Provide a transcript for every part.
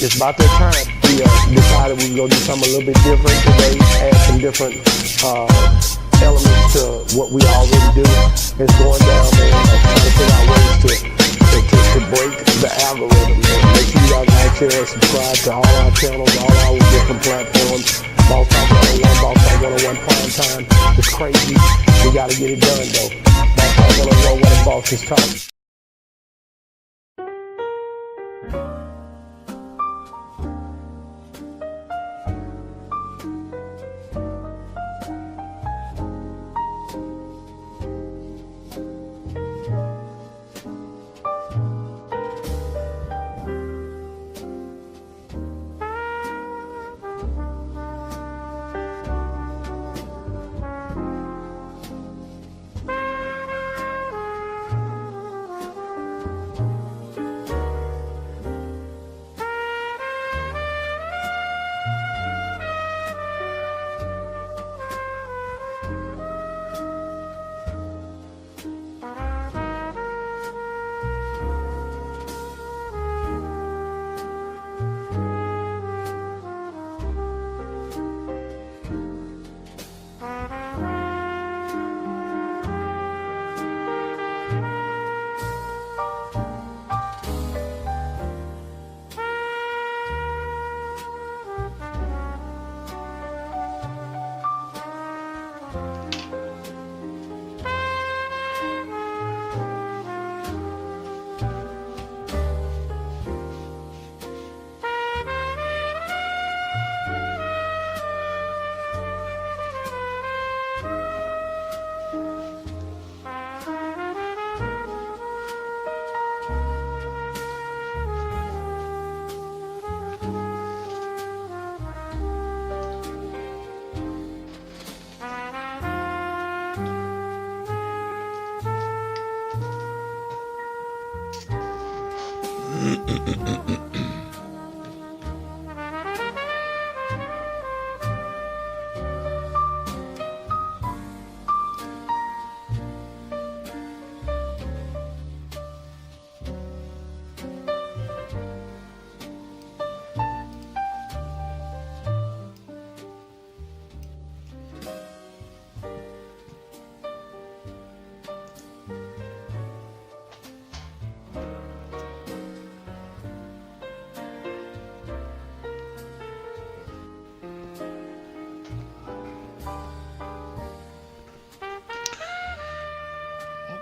it's about that time. We decided we were going to do something a little bit different today, add some different elements to what we already do. It's going down there and trying to figure out ways to break the algorithm. Man. Make sure you guys like, share, and subscribe to all our channels, all our different platforms. Boss Talk 101, Boss Talk 101 Primetime. It's crazy. We got to get it done, though. Boss Talk 101, what the boss is talking.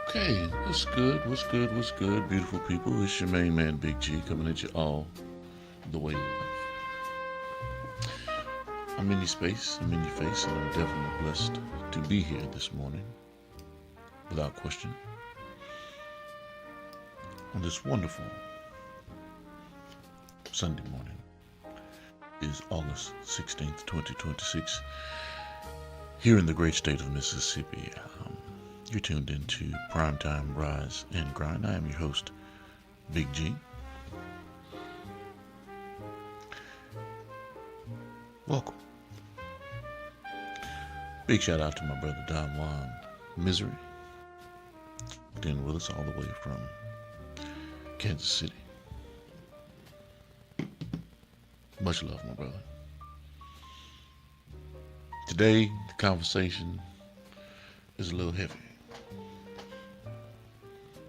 Okay, what's good? What's good? What's good, beautiful people? It's your main man, Big G, coming at you all the way. I'm in your space, I'm in your face, and I'm definitely blessed to be here this morning, without question, on this wonderful Sunday morning. It is August 16th, 2026, here in the great state of Mississippi. You're tuned into Primetime Rise and Grind. I am your host, Big G. Welcome. Big shout out to my brother Don Juan Misery, in with us all the way from Kansas City. Much love, my brother. Today, the conversation is a little heavy.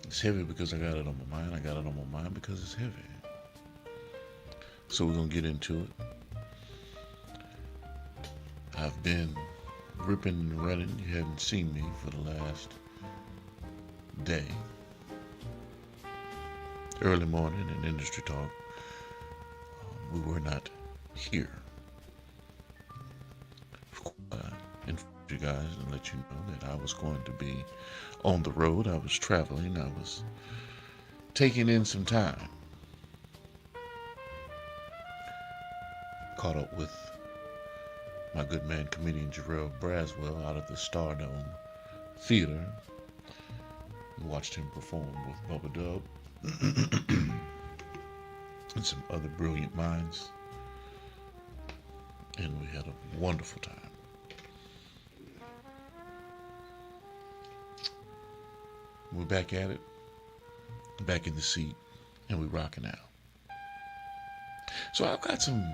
It's heavy because I got it on my mind. I got it on my mind because it's heavy. So we're going to get into it. I've been ripping and running. You haven't seen me for the last day. Early morning in industry talk. We were not here. Informed you guys and let you know that I was going to be on the road. I was traveling. I was taking in some time. Caught up with my good man, comedian Jarrell Braswell out of the Stardome Theater. Watched him perform with Bubba Dub and some other brilliant minds. And we had a wonderful time. We're back at it, back in the seat, and we're rocking out. So I've got some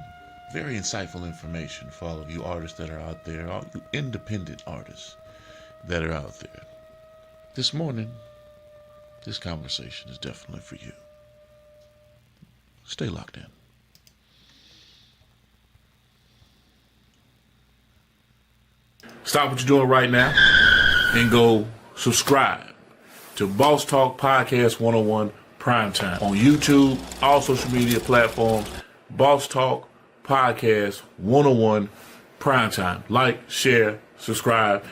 very insightful information for all of you artists that are out there, all you independent artists that are out there. This morning, this conversation is definitely for you. Stay locked in. Stop what you're doing right now and go subscribe to Boss Talk Podcast 101 Primetime on YouTube, all social media platforms. Boss Talk Podcast 101 Primetime. Like, share, subscribe.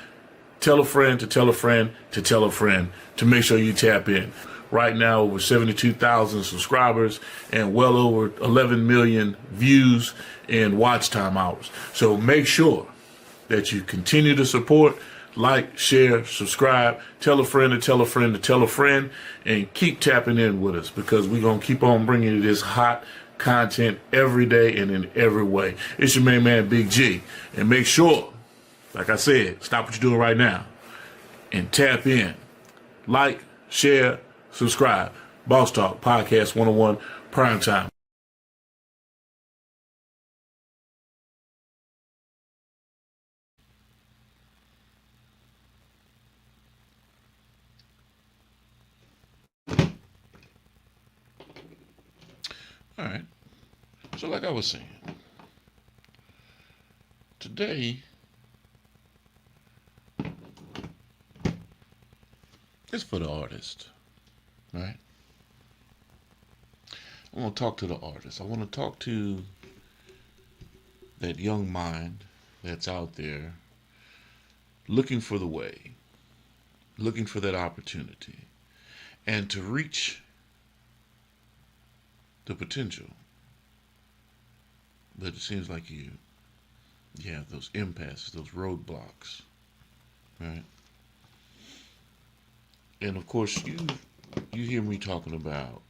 Tell a friend to tell a friend to tell a friend to make sure you tap in. Right now, over 72,000 subscribers and well over 11 million views and watch time hours. So make sure that you continue to support, like, share, subscribe, tell a friend to tell a friend to tell a friend, and keep tapping in with us because we're going to keep on bringing you this hot content every day and in every way. It's your main man, Big G. And make sure, like I said, stop what you're doing right now and tap in. Like, share, subscribe. Boss Talk Podcast 101 Primetime. All right. So like I was saying, today is for the artist, right? I want to talk to the artist. I want to talk to that young mind that's out there looking for the way, looking for that opportunity, and to reach the potential. But it seems like you have those impasses, those roadblocks, right? And of course, you hear me talking about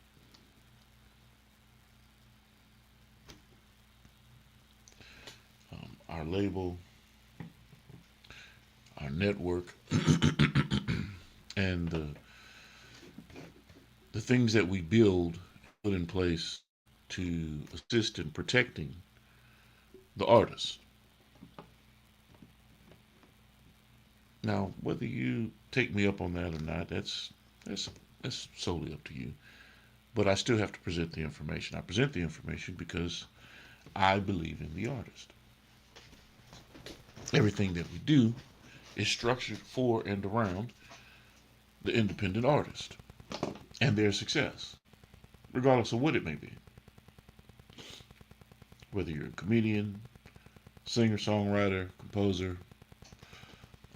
our label, our network, and the things that we build, put in place to assist in protecting the artist. Now, whether you take me up on that or not, that's solely up to you. But I still have to present the information. I present the information because I believe in the artist. Everything that we do is structured for and around the independent artist and their success, regardless of what it may be. Whether you're a comedian, singer, songwriter, composer,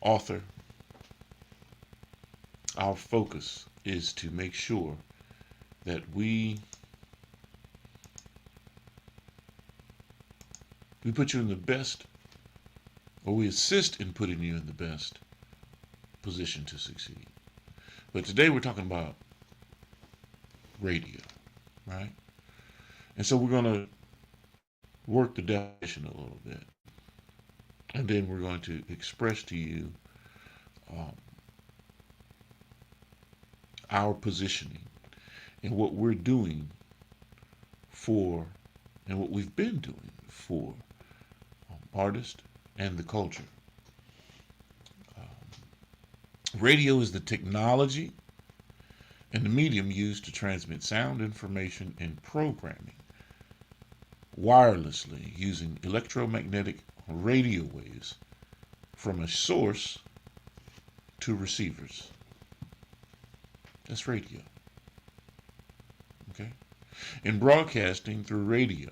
author, our focus is to make sure that we put you in the best, or we assist in putting you in the best position to succeed. But today we're talking about radio, right? And so we're going to work the definition a little bit. And then we're going to express to you our positioning and what we're doing for, and what we've been doing for artists and the culture. Radio is the technology and the medium used to transmit sound, information, and programming wirelessly using electromagnetic radio waves from a source to receivers. That's radio. Okay? In broadcasting through radio,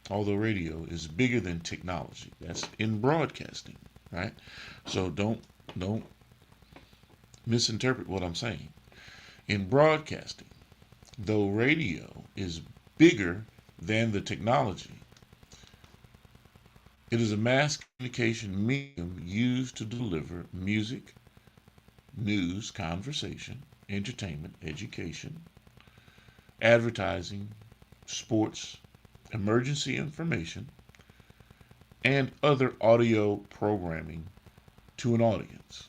although radio is bigger than technology, that's in broadcasting, right? So don't misinterpret what I'm saying. In broadcasting, though radio is bigger than the technology, it is a mass communication medium used to deliver music, news, conversation, entertainment, education, advertising, sports, emergency information, and other audio programming to an audience.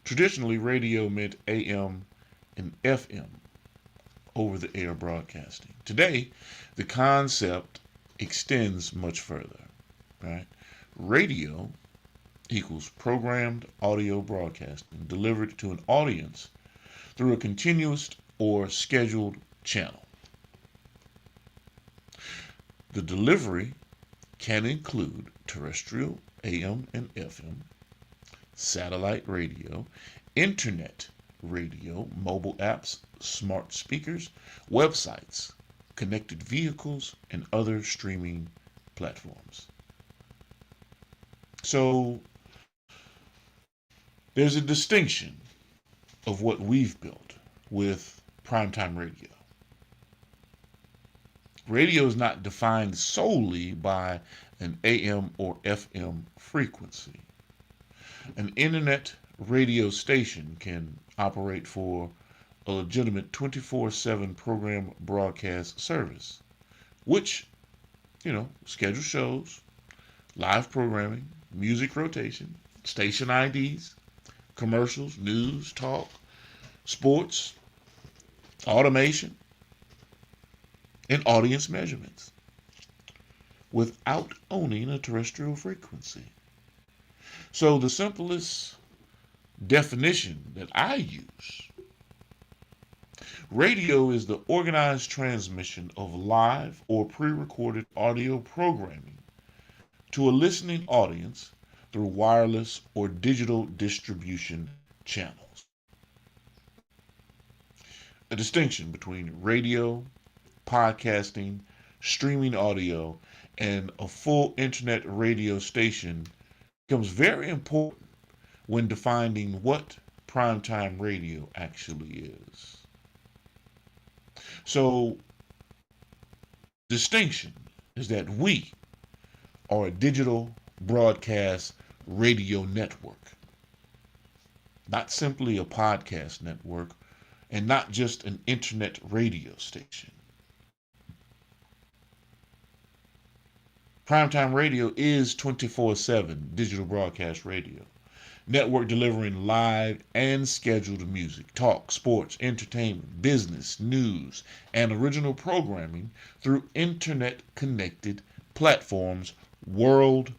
Traditionally, radio meant AM and FM over-the-air broadcasting. Today, the concept extends much further, right? Radio equals programmed audio broadcasting delivered to an audience through a continuous or scheduled channel. The delivery can include terrestrial, AM and FM, satellite radio, internet radio, mobile apps, smart speakers, websites, connected vehicles, and other streaming platforms. So there's a distinction of what we've built with primetime radio. Radio is not defined solely by an AM or FM frequency. An internet radio station can operate for a legitimate 24/7 program broadcast service, which, schedule shows, live programming, music rotation, station IDs, commercials, news, talk, sports, automation, and audience measurements without owning a terrestrial frequency. So the simplest definition that I use, radio is the organized transmission of live or pre-recorded audio programming to a listening audience through wireless or digital distribution channels. A distinction between radio, podcasting, streaming audio, and a full internet radio station becomes very important when defining what primetime radio actually is. So, distinction is that we are a digital broadcast radio network, not simply a podcast network, and not just an internet radio station. Primetime radio is 24/7 digital broadcast radio, network delivering live and scheduled music, talk, sports, entertainment, business, news, and original programming through internet-connected platforms worldwide.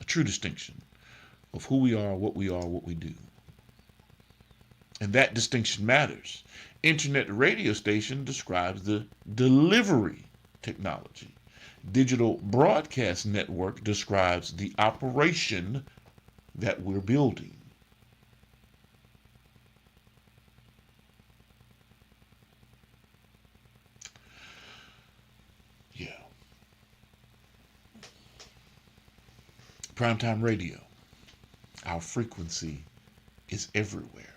A true distinction of who we are, what we do. And that distinction matters. Internet radio station describes the delivery technology. Digital broadcast network describes the operation that we're building. Yeah. Primetime radio. Our frequency is everywhere.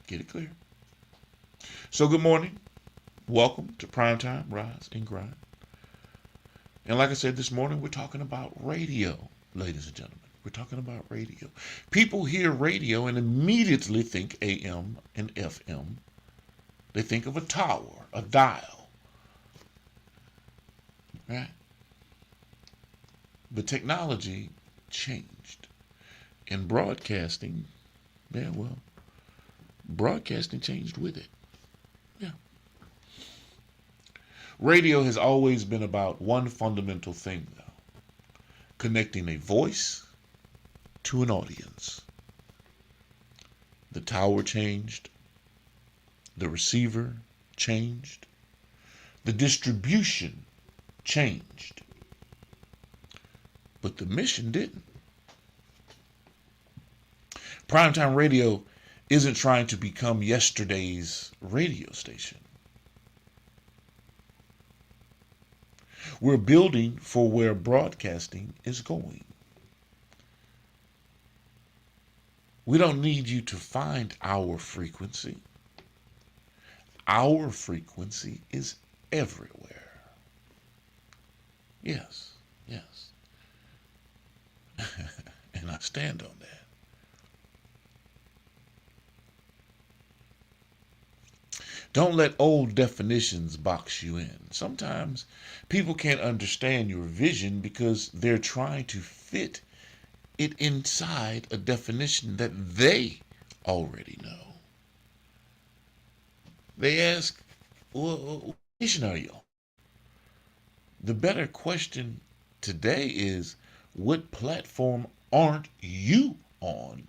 Get it clear? So good morning. Welcome to Primetime Rise and Grind. And like I said this morning, we're talking about radio, ladies and gentlemen. We're talking about radio. People hear radio and immediately think AM and FM. They think of a tower, a dial. Right? But technology changed. And broadcasting, broadcasting changed with it. Yeah. Radio has always been about one fundamental thing, though. Connecting a voice to an audience. The tower changed. The receiver changed. The distribution changed. But the mission didn't. Primetime radio isn't trying to become yesterday's radio station. We're building for where broadcasting is going. We don't need you to find our frequency. Our frequency is everywhere. Yes, yes. And I stand on that. Don't let old definitions box you in. Sometimes people can't understand your vision because they're trying to fit it inside a definition that they already know. They ask, what station are you on? The better question today is, what platform aren't you on?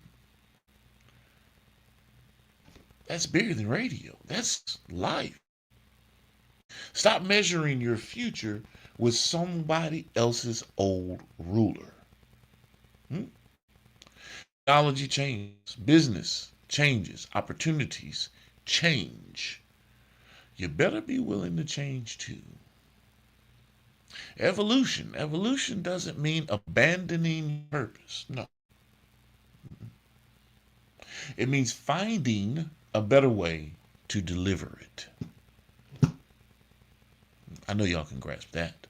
That's bigger than radio. That's life. Stop measuring your future with somebody else's old ruler. Hmm? Technology changes, business changes, opportunities change. You better be willing to change too. Evolution. Evolution doesn't mean abandoning purpose. No. It means finding a better way to deliver it. I know y'all can grasp that.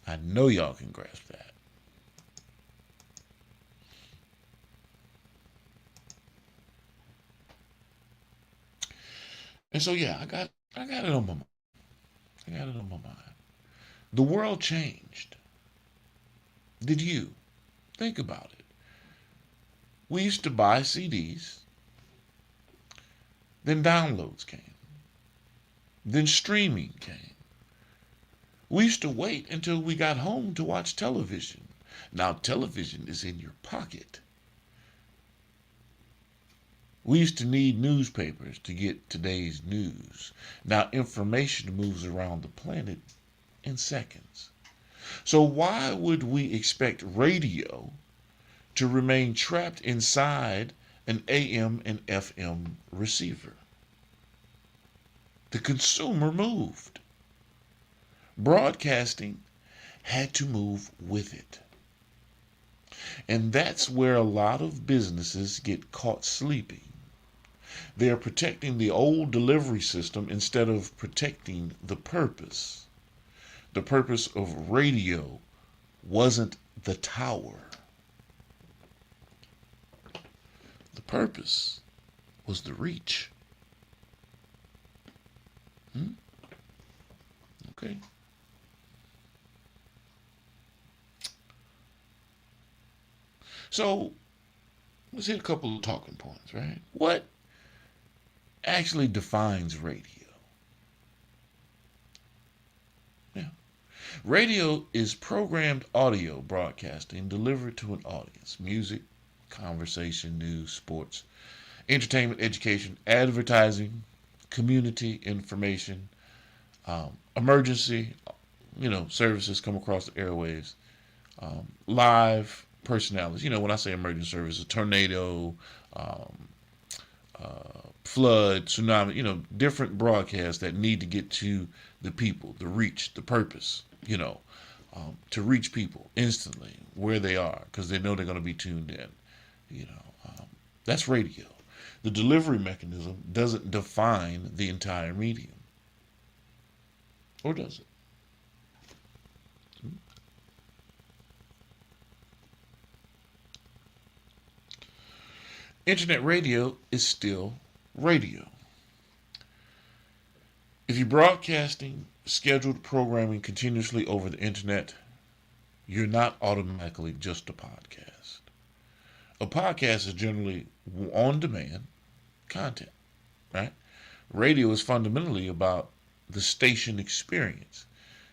I know y'all can grasp that. And so yeah, I got it on my mind. I got it on my mind. The world changed. Did you? Think about it. We used to buy CDs, then downloads came, then streaming came. We used to wait until we got home to watch television. Now television is in your pocket. We used to need newspapers to get today's news. Now information moves around the planet in seconds. So why would we expect radio to remain trapped inside an AM and FM receiver? The consumer moved. Broadcasting had to move with it. And that's where a lot of businesses get caught sleeping. They are protecting the old delivery system instead of protecting the purpose. The purpose of radio wasn't the tower. The purpose was the reach. Okay. So let's hit a couple of talking points, right? What actually defines radio? Yeah. Radio is programmed audio broadcasting delivered to an audience. Music, conversation, news, sports, entertainment, education, advertising, community information, emergency, services come across the airwaves, live personalities. When I say emergency services, tornado, flood, tsunami, different broadcasts that need to get to the people, the reach, the purpose, to reach people instantly where they are because they know they're going to be tuned in. That's radio. The delivery mechanism doesn't define the entire medium. Or does it? Internet radio is still radio. If you're broadcasting scheduled programming continuously over the internet, you're not automatically just a podcast. A podcast is generally on-demand content, right? Radio is fundamentally about the station experience.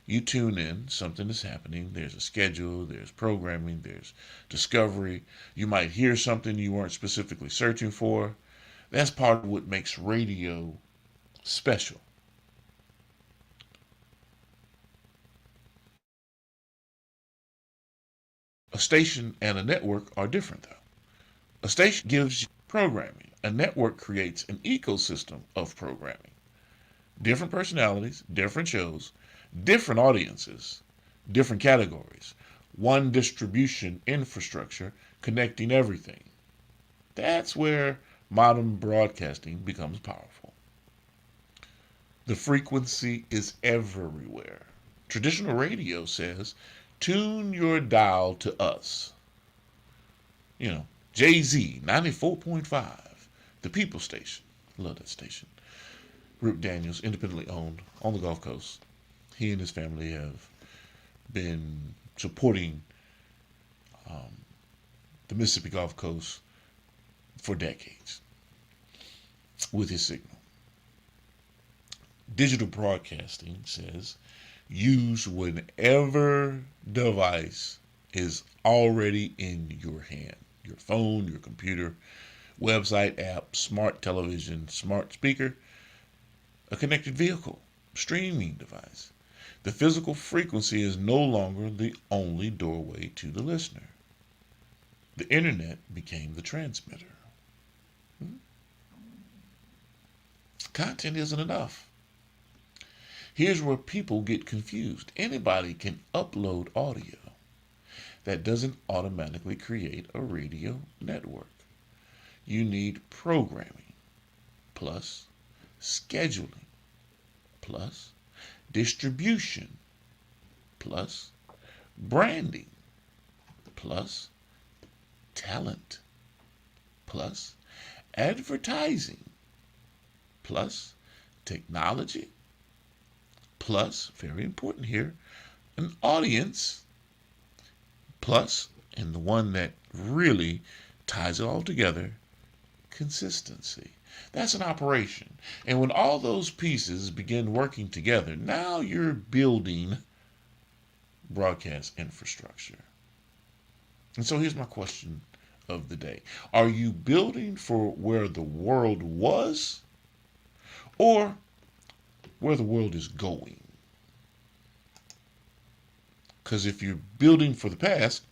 You tune in, something is happening, there's a schedule, there's programming, there's discovery. You might hear something you weren't specifically searching for. That's part of what makes radio special. A station and a network are different, though. A station gives you programming. A network creates an ecosystem of programming. Different personalities, different shows, different audiences, different categories. One distribution infrastructure connecting everything. That's where modern broadcasting becomes powerful. The frequency is everywhere. Traditional radio says, tune your dial to us. Jay-Z, 94.5, the People Station. Love that station. Rip Daniels, independently owned, on the Gulf Coast. He and his family have been supporting the Mississippi Gulf Coast for decades with his signal. Digital broadcasting says use whatever device is already in your hand. Your phone, your computer, website, app, smart television, smart speaker, a connected vehicle, streaming device. The physical frequency is no longer the only doorway to the listener. The internet became the transmitter. Content isn't enough. Here's where people get confused. Anybody can upload audio. That doesn't automatically create a radio network. You need programming, plus scheduling, plus distribution, plus branding, plus talent, plus advertising, plus technology, plus, very important here, an audience, plus, and the one that really ties it all together, consistency. That's an operation. And when all those pieces begin working together, now you're building broadcast infrastructure. And so here's my question of the day. Are you building for where the world was or where the world is going? Because if you're building for the past,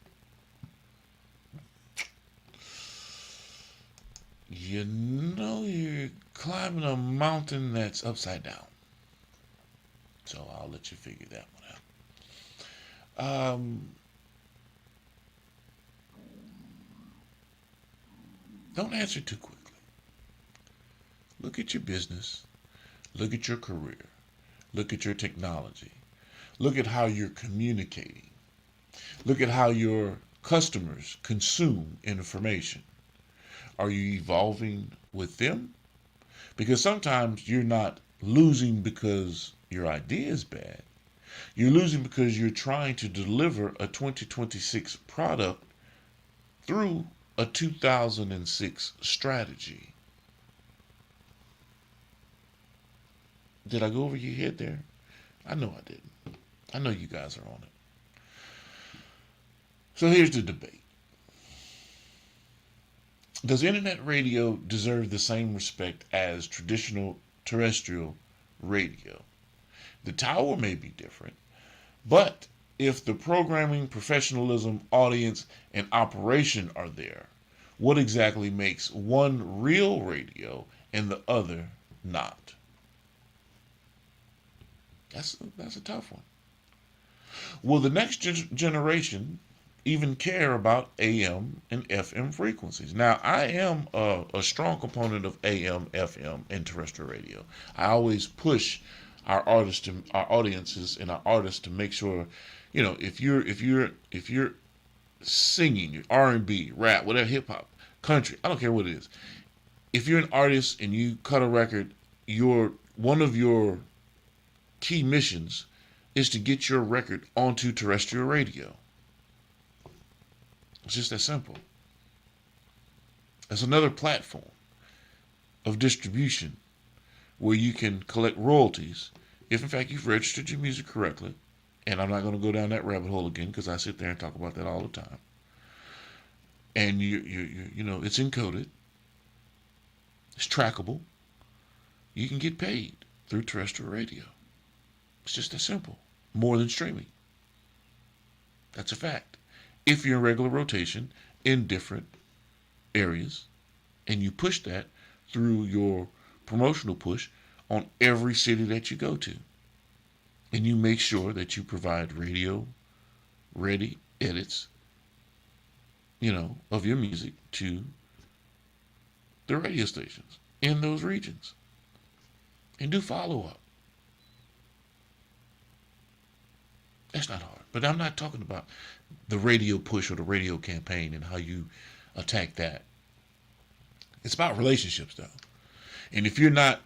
you know you're climbing a mountain that's upside down. So I'll let you figure that one out. Don't answer too quickly. Look at your business. Look at your career. Look at your technology. Look at how you're communicating. Look at how your customers consume information. Are you evolving with them? Because sometimes you're not losing because your idea is bad. You're losing because you're trying to deliver a 2026 product through a 2006 strategy. Did I go over your head there? I know I didn't. I know you guys are on it. So here's the debate. Does internet radio deserve the same respect as traditional terrestrial radio? The tower may be different, but if the programming, professionalism, audience, and operation are there, what exactly makes one real radio and the other not? That's a tough one. Will the next generation even care about AM and FM frequencies? Now, I am a strong component of AM, FM, and terrestrial radio. I always push our artists, our audiences, and our artists to make sure, you know, if you're singing R&B, rap, whatever, hip hop, country, I don't care what it is. If you're an artist and you cut a record, one of your key missions is to get your record onto terrestrial radio. It's just that simple. It's another platform of distribution where you can collect royalties if in fact you've registered your music correctly. And I'm not going to go down that rabbit hole again because I sit there and talk about that all the time. And you know, it's encoded. It's trackable. You can get paid through terrestrial radio. It's just that simple. More than streaming. That's a fact. If you're in regular rotation in different areas and you push that through your promotional push on every city that you go to, and you make sure that you provide radio ready edits, you know, of your music to the radio stations in those regions, and do follow up. That's not hard. But I'm not talking about the radio push or the radio campaign and how you attack that. It's about relationships, though. And if you're not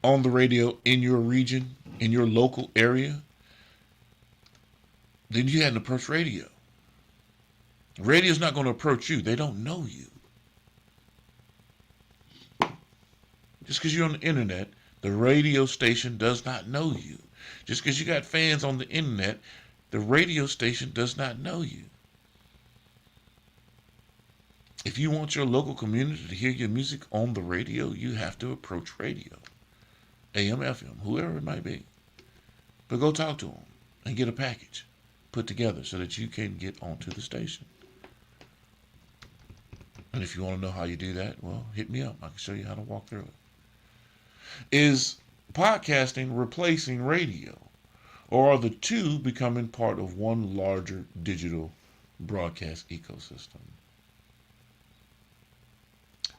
on the radio in your region, in your local area, then you hadn't approached radio. Radio's not going to approach you. They don't know you. Just because you're on the internet, the radio station does not know you. Just because you got fans on the internet, the radio station does not know you. If you want your local community to hear your music on the radio, you have to approach radio. AM, FM, whoever it might be. But go talk to them and get a package put together so that you can get onto the station. And if you want to know how you do that, well, hit me up. I can show you how to walk through it. Is podcasting replacing radio? Or are the two becoming part of one larger digital broadcast ecosystem?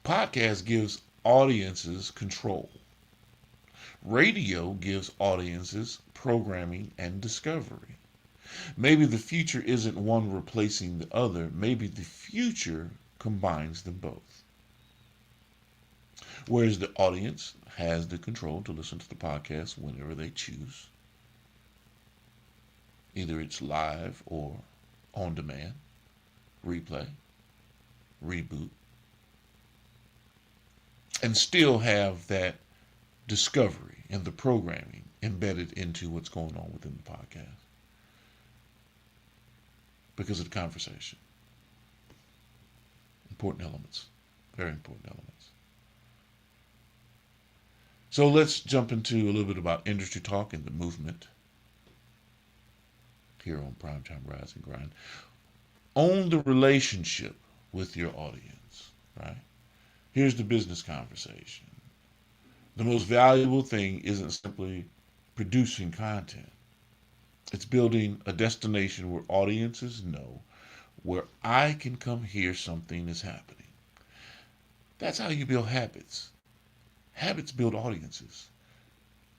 Podcast gives audiences control. Radio gives audiences programming and discovery. Maybe the future isn't one replacing the other. Maybe the future combines them both. Whereas the audience has the control to listen to the podcast whenever they choose. Either it's live or on demand, replay, reboot, and still have that discovery and the programming embedded into what's going on within the podcast because of the conversation. Important elements, very important elements. So let's jump into a little bit about industry talk and the movement here on Primetime Rise and Grind. Own the relationship with your audience, right? Here's the business conversation. The most valuable thing isn't simply producing content. It's building a destination where audiences know where I can come hear something is happening. That's how you build habits. Habits build audiences.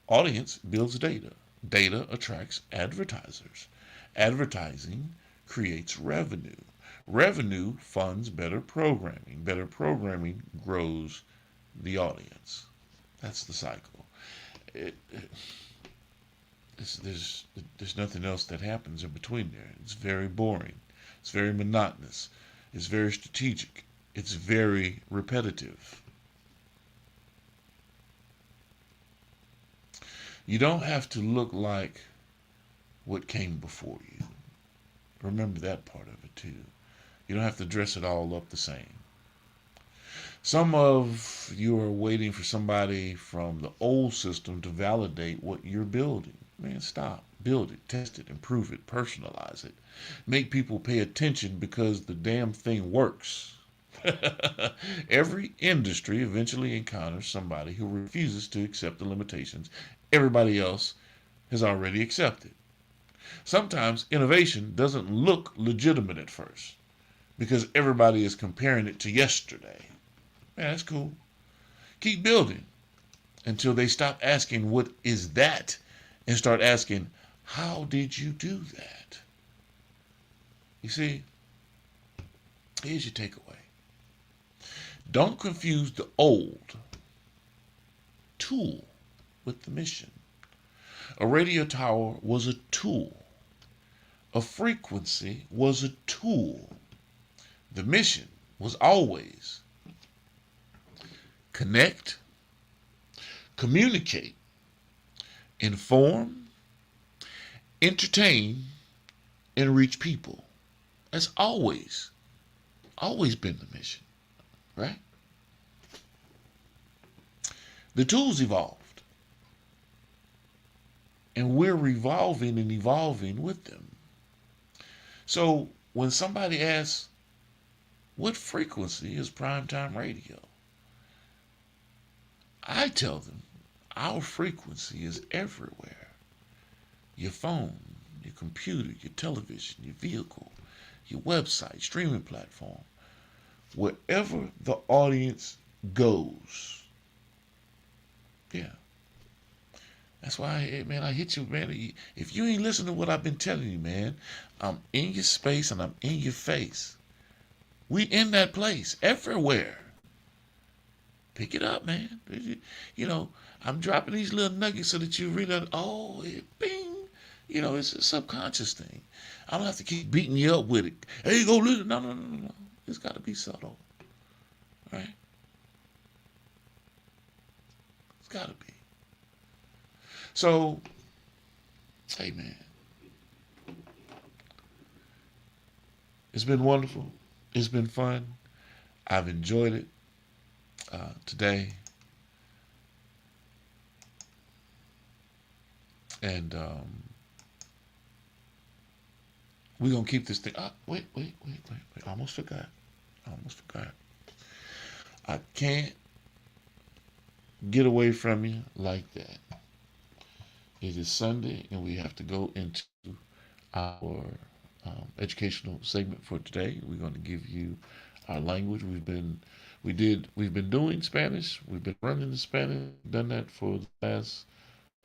Audience builds data. Data attracts advertisers. Advertising creates revenue. Revenue funds better programming. Better programming grows the audience. That's the cycle. There's nothing else that happens in between there. It's very boring. It's very monotonous. It's very strategic. It's very repetitive. You don't have to look like what came before you. Remember that part of it too. You don't have to dress it all up the same. Some of you are waiting for somebody from the old system to validate what you're building. Man, stop. Build it, test it, improve it, personalize it. Make people pay attention because the damn thing works. Every industry eventually encounters somebody who refuses to accept the limitations everybody else has already accepted. Sometimes innovation doesn't look legitimate at first because everybody is comparing it to yesterday. Man, that's cool. Keep building until they stop asking what is that and start asking, how did you do that? You see, here's your takeaway. Don't confuse the old tool with the mission. A radio tower was a tool. A frequency was a tool. The mission was always connect, communicate, inform, entertain, and reach people. That's always been the mission, right? The tools evolved, and we're revolving and evolving with them. So when somebody asks, what frequency is primetime radio? I tell them, our frequency is everywhere. Your phone, your computer, your television, your vehicle, your website, streaming platform. Wherever the audience goes. Yeah. That's why, man, I hit you, man. If you ain't listening to what I've been telling you, man, I'm in your space and I'm in your face. We in that place everywhere. Pick it up, man. You know, I'm dropping these little nuggets so that you realize, oh, bing. It's a subconscious thing. I don't have to keep beating you up with it. Hey, you go listen. No, no, no, no, no. It's got to be subtle, right? It's got to be. So, hey, man, it's been wonderful. It's been fun. I've enjoyed it today. And we're going to keep this thing. Wait. I almost forgot. I can't get away from you like that. It is Sunday, and we have to go into our educational segment for today. We're going to give you our language. We've been doing Spanish. We've been running the Spanish. Done that for the last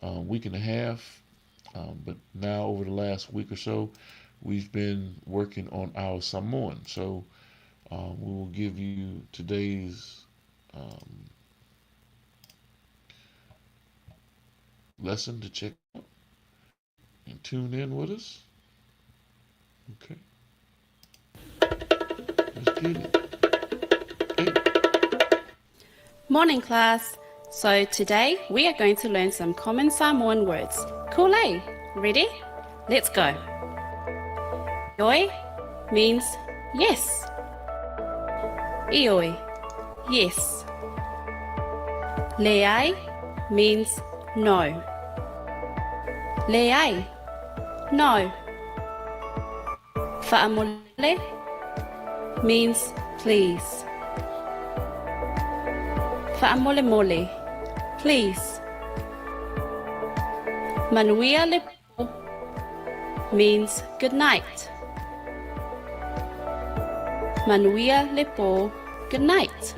week and a half. But now over the last week or so, we've been working on our Samoan. So we will give you today's lesson to check out and tune in with us. Okay. Let's get it. Hey. Morning, class. So today we are going to learn some common Samoan words. Cool, eh? Ready? Let's go. Ioi means yes. Ioi, yes. Leai means no. Leai, no. Fa'amole means please. Fa'amole mole, please. Manuia lepo means good night. Manuia lepo, good night.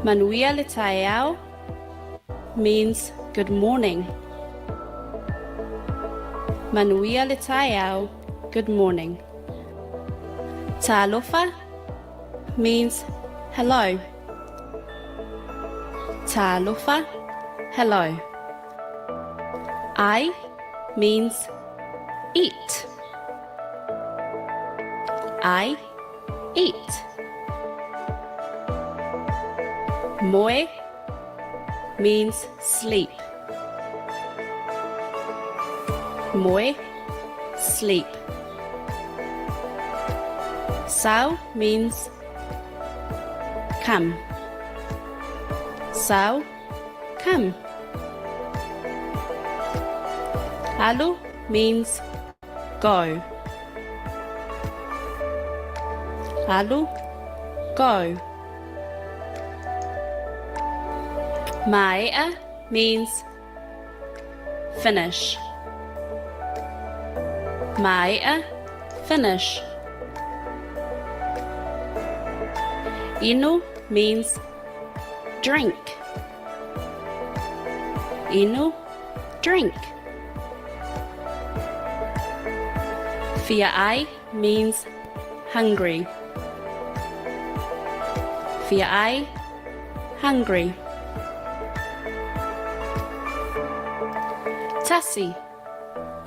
Manuia letaiao means good morning. Manuia letaiao, good morning. Talofa means hello. Talofa, hello. I means eat. I eat. Moe means sleep. Moe, sleep. Sao means come. Sao, come. Alu means go. Alu, go. Maea means finish. Maea, finish. Inu means drink. Inu, drink. Fia'ai means hungry. Fia'ai, hungry. Tasi,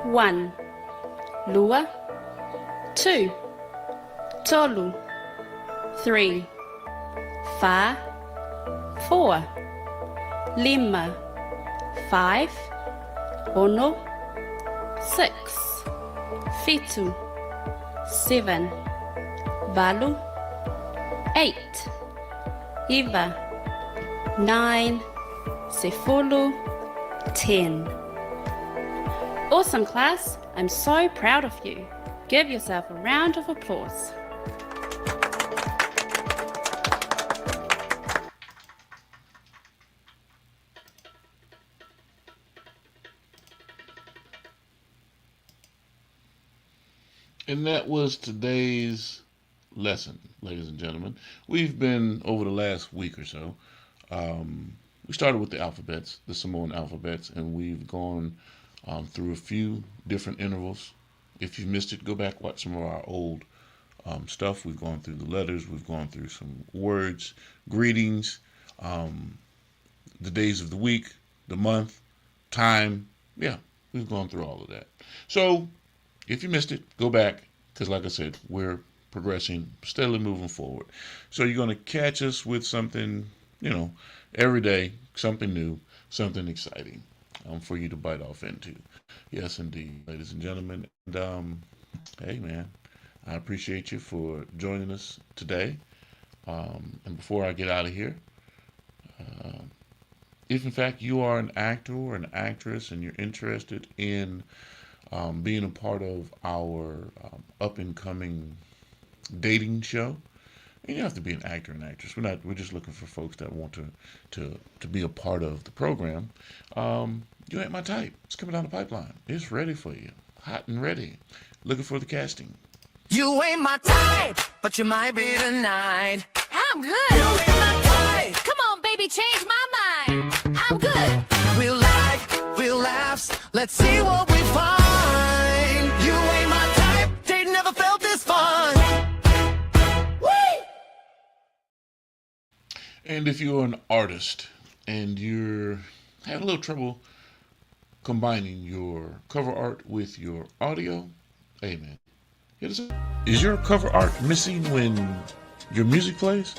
1. Lua, 2. Tolu, 3. Fa, 4. Lima, 5. Ono, 6. Fitu, 7. Balu, 8. Iva, 9. Sefulu, 10. Awesome, class. I'm so proud of you. Give yourself a round of applause. And that was today's lesson, ladies and gentlemen. We've been, over the last week or so, we started with the alphabets, the Samoan alphabets, and we've gone through a few different intervals. If you missed it, go back, watch some of our old stuff. We've gone through the letters, we've gone through some words, greetings, the days of the week, the month, time, yeah, We've gone through all of that. So if you missed it, go back, because like I said, we're progressing, steadily moving forward. So you're going to catch us with something, every day, something new, something exciting for you to bite off into. Yes, indeed, ladies and gentlemen. And hey, man, I appreciate you for joining us today. And before I get out of here, if in fact you are an actor or an actress and you're interested in being a part of our up and coming dating show, and you have to be an actor and actress. We're just looking for folks that want to be a part of the program. You ain't my type. It's coming down the pipeline. It's ready for you. Hot and ready. Looking for the casting. You ain't my type, but you might be tonight. I'm good. You ain't my type. Come on, baby, change my mind. I'm good. Real life, real laughs. Let's see what we find. You ain't my type. They never felt this fun. Woo! And if you're an artist and you're having a little trouble combining your cover art with your audio, hey man, hit us up. Is your cover art missing when your music plays?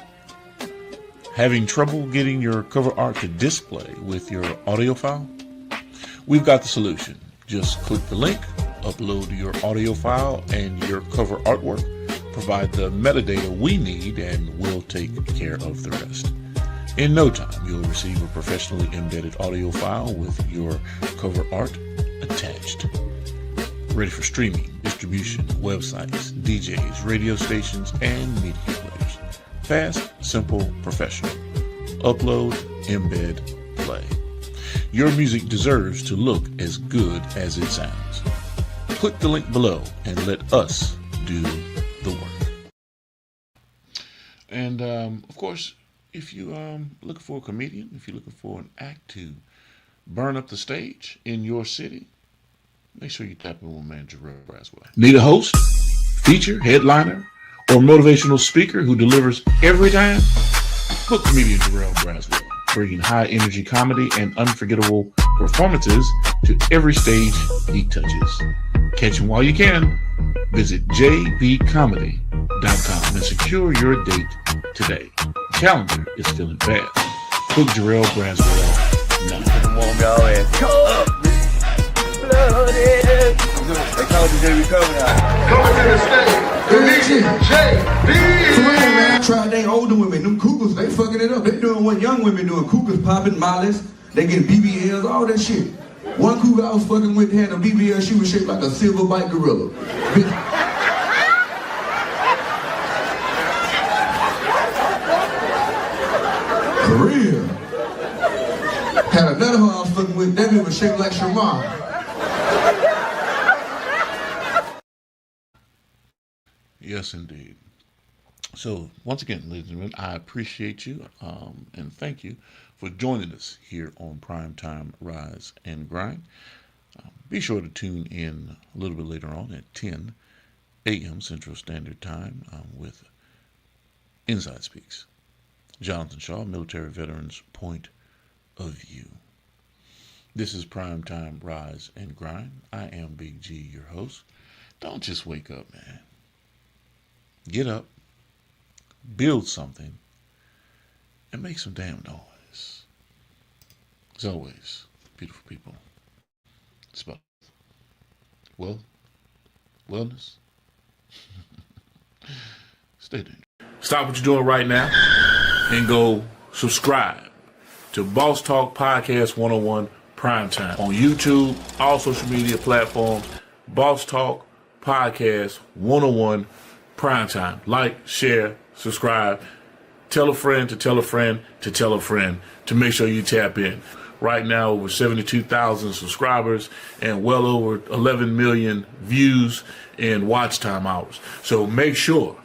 Having trouble getting your cover art to display with your audio file? We've got the solution. Just click the link, upload your audio file and your cover artwork, provide the metadata we need, and we'll take care of the rest. In no time, you'll receive a professionally embedded audio file with your cover art attached. Ready for streaming, distribution, websites, DJs, radio stations, and media players. Fast, simple, professional. Upload, embed, play. Your music deserves to look as good as it sounds. Click the link below and let us do the work. And of course, if you looking for a comedian, if you're looking for an act to burn up the stage in your city, make sure you tap in with man Jarrell Braswell. Need a host, feature, headliner, or motivational speaker who delivers every time? Book comedian Jarrell Braswell, bringing high energy comedy and unforgettable performances to every stage he touches. Catch him while you can. Visit jbcomedy.com and secure your date today. Calendar is filling fast. Book Jarrell Braswell now. Come on, y'all ass. Come up, blooded. They call me JB coming out. Coming to the stage, comedian JB. For real, man, I tried they older women, them cougars, they fucking it up. They doing what young women doing, cougars popping, mollies, they getting BBLs, all that shit. One cougar I was fucking with had a BBL, she was shaped like a silver bite gorilla. For real. Had another one I was fucking with, that bitch was shaped like Shamar. Yes, indeed. So, once again, ladies and gentlemen, I appreciate you and thank you for joining us here on Primetime Rise and Grind. Be sure to tune in a little bit later on at 10 a.m. Central Standard Time with Inside Speaks. Jonathan Shaw, Military Veterans Point of View. This is Primetime Rise and Grind. I am Big G, your host. Don't just wake up, man. Get up, build something, and make some damn noise. As always, beautiful people, it's about wellness. Stay tuned. Stop what you're doing right now and go subscribe to Boss Talk Podcast 101 Primetime on YouTube, all social media platforms. Boss Talk Podcast 101 Primetime. Like, share, subscribe. Tell a friend to tell a friend to tell a friend to make sure you tap in. Right now, over 72,000 subscribers and well over 11 million views and watch time hours. So make sure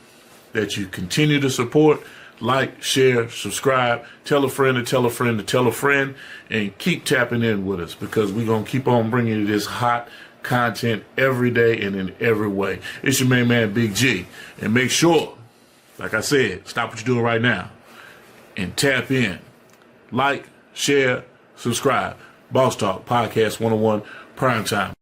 that you continue to support, like, share, subscribe, tell a friend to tell a friend to tell a friend, and keep tapping in with us because we're going to keep on bringing you this hot content every day and in every way. It's your main man, Big G. And make sure, like I said, stop what you're doing right now and tap in. Like, share, subscribe. Boss Talk Podcast 101 Primetime.